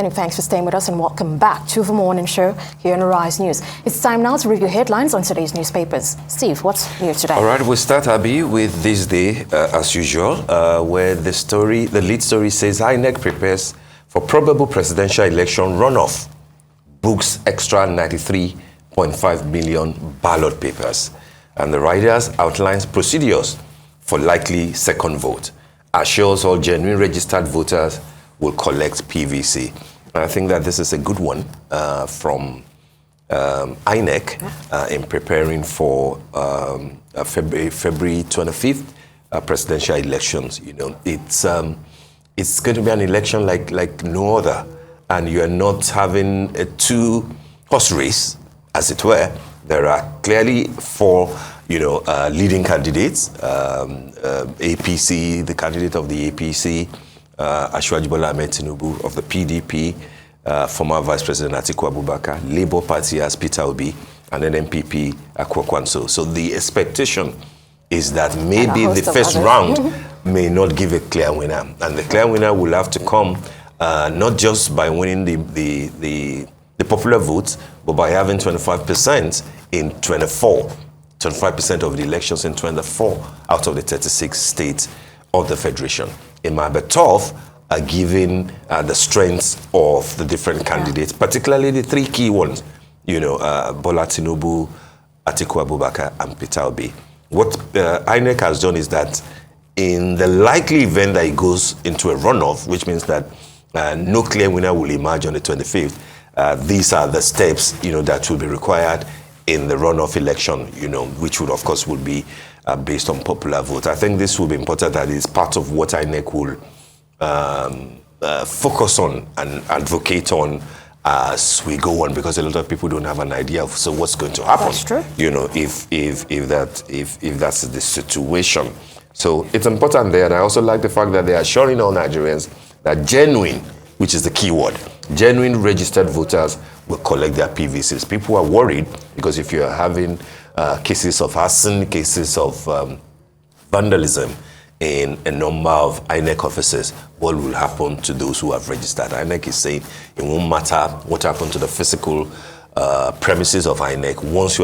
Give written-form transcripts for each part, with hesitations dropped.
Many thanks for staying with us and welcome back to the morning show here on Arise News. It's time now to review headlines on today's newspapers. Steve, what's new today? All right, we'll start, Abby, with this day, as usual, where the lead story says INEC prepares for probable presidential election runoff, books extra 93.5 million ballot papers. And the writers outlines procedures for likely second vote, assures all genuine registered voters will collect PVC. And I think that this is a good one from INEC in preparing for February 25th presidential elections. You know, it's going to be an election like no other, and you are not having a two-horse race, as it were. There are clearly four, leading candidates. APC, the candidate of the APC, Asiwaju Bola Ahmed Tinubu of the PDP, former Vice President Atiku Abubakar, Labour Party as Peter Obi, and then NPP Akwa. So the expectation is that maybe the first round may not give a clear winner, and the clear winner will have to come not just by winning the popular votes, but by having 25% in 24. 25% of the elections in 24 out of the 36 states of the Federation. It might be tough given the strengths of the different candidates, particularly the three key ones, Bola Tinubu, Atiku Abubakar, and Peter Obi. What INEC has done is that in the likely event that it goes into a runoff, which means that no clear winner will emerge on the 25th, these are the steps, that will be required in the runoff election, which would, of course, would be based on popular vote. I think this will be important, that it's part of what INEC will focus on and advocate on as we go on, because a lot of people don't have an idea of what's going to happen. That's true. If that's the situation. So it's important there, and I also like the fact that they are assuring all Nigerians that genuine, which is the key word, genuine registered voters will collect their PVCs. People are worried because if you're having cases of arson, cases of vandalism in a number of INEC offices, what will happen to those who have registered? INEC is saying it won't matter what happened to the physical premises of INEC. Once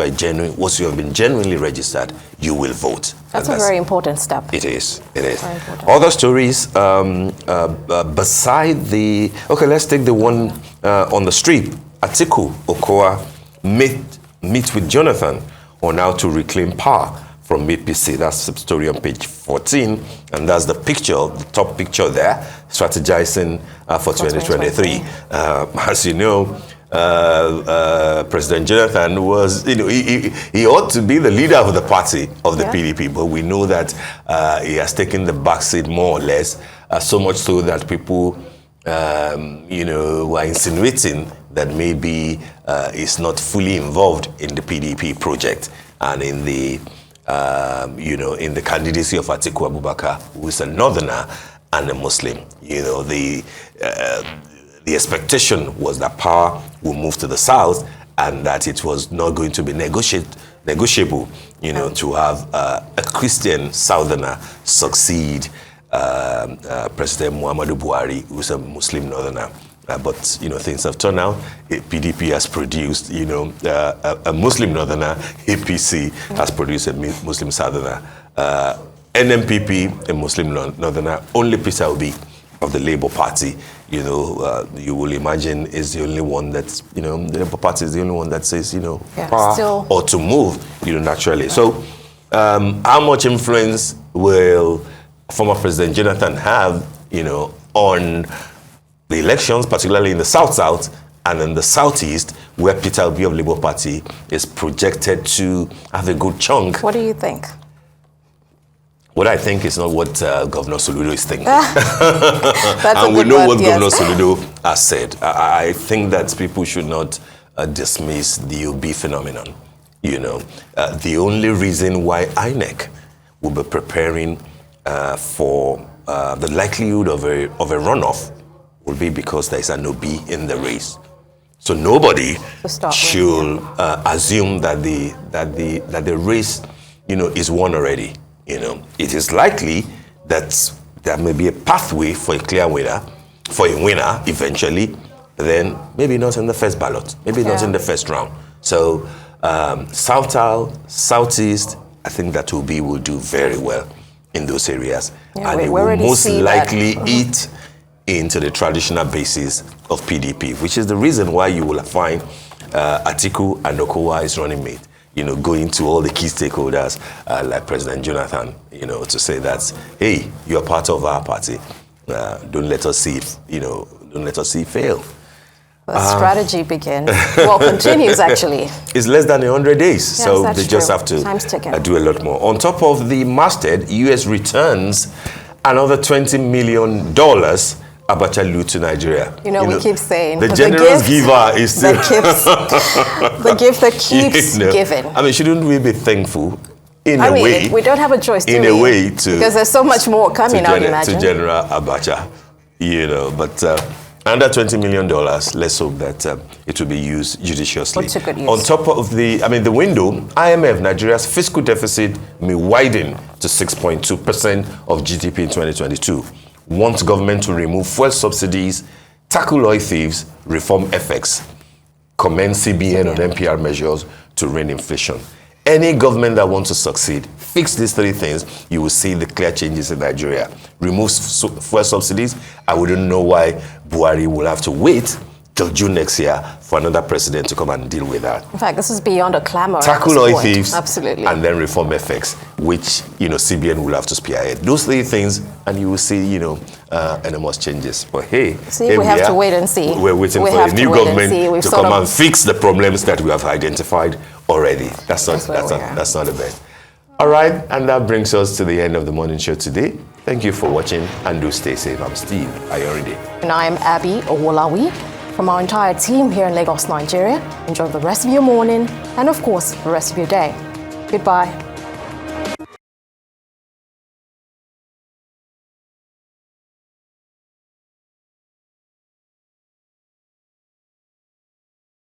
you have been genuinely registered, you will vote. That's a very important step. It is. Other stories beside the... Okay, let's take the one on the street. Atiku Okowa meet with Jonathan on how to reclaim power from APC. That's the story on page 14. And that's the picture, the top picture there, strategizing for 2023. As you know, President Jonathan was, he ought to be the leader of the party, of the PDP, but we know that he has taken the backseat more or less, so much so that people, were insinuating that maybe he's not fully involved in the PDP project and in the, in the candidacy of Atiku Abubakar, who is a northerner and a Muslim. The expectation was that power will move to the south and that it was not going to be negotiable, to have a Christian southerner succeed President Muhammadu Buhari, who's a Muslim northerner. But, things have turned out. PDP has produced, a Muslim northerner. APC has produced a Muslim southerner. NMPP, a Muslim northerner. Only Peter Obi of the Labour Party, you will imagine is the only one that's, the Labour Party is the only one that says, power or to move, naturally. So how much influence will former President Jonathan have, on the elections, particularly in the South and in the Southeast, where Peter Obi of Labour Party is projected to have a good chunk? What do you think? What I think is not what Governor Soludo is thinking. And we know what Governor Soludo has said. I think that people should not dismiss the OB phenomenon. The only reason why INEC will be preparing for the likelihood of a runoff will be because there is an OB in the race. So nobody should assume that the race, is won already. It is likely that there may be a pathway for a clear winner, for a winner eventually, then maybe not in the first ballot, maybe not in the first round. So Southeast, I think that will do very well in those areas. And it will most likely eat into the traditional basis of PDP, which is the reason why you will find Atiku and Okowa is running mate, going to all the key stakeholders like President Jonathan, to say that, hey, you're part of our party. Don't let us see it fail. The strategy begins. Continues actually. It's less than 100 days, so they just have to do a lot more. On top of the masthead, US returns another $20 million Abacha loot to Nigeria. We keep saying the generous giver is still the gift that keeps giving. I mean, shouldn't we be thankful in a way? We don't have a choice, in a way, because there's so much more coming. I imagine to General Abacha, but. Under $20 million, let's hope that it will be used judiciously. What's a good use? On top of the window, IMF, Nigeria's fiscal deficit may widen to 6.2% of GDP in 2022. Wants government to remove fuel subsidies, tackle oil thieves, reform FX, commend CBN on NPR measures to rein inflation. Any government that wants to succeed, fix these three things, you will see the clear changes in Nigeria. Remove fuel subsidies. I wouldn't know why Buhari will have to wait till June next year for another president to come and deal with that. In fact, this is beyond a clamor. Tackle oil thieves, absolutely, and then reform FX, which CBN will have to spearhead. Those three things, and you will see enormous changes. But hey, we have to wait and see. We're waiting for a new government to come and fix the problems that we have identified already. That's not the best. All right, and that brings us to the end of the morning show today. Thank you for watching, and do stay safe. I'm Steve Ayoride. And I'm Abby Owolawi. From our entire team here in Lagos, Nigeria, enjoy the rest of your morning and, of course, the rest of your day. Goodbye.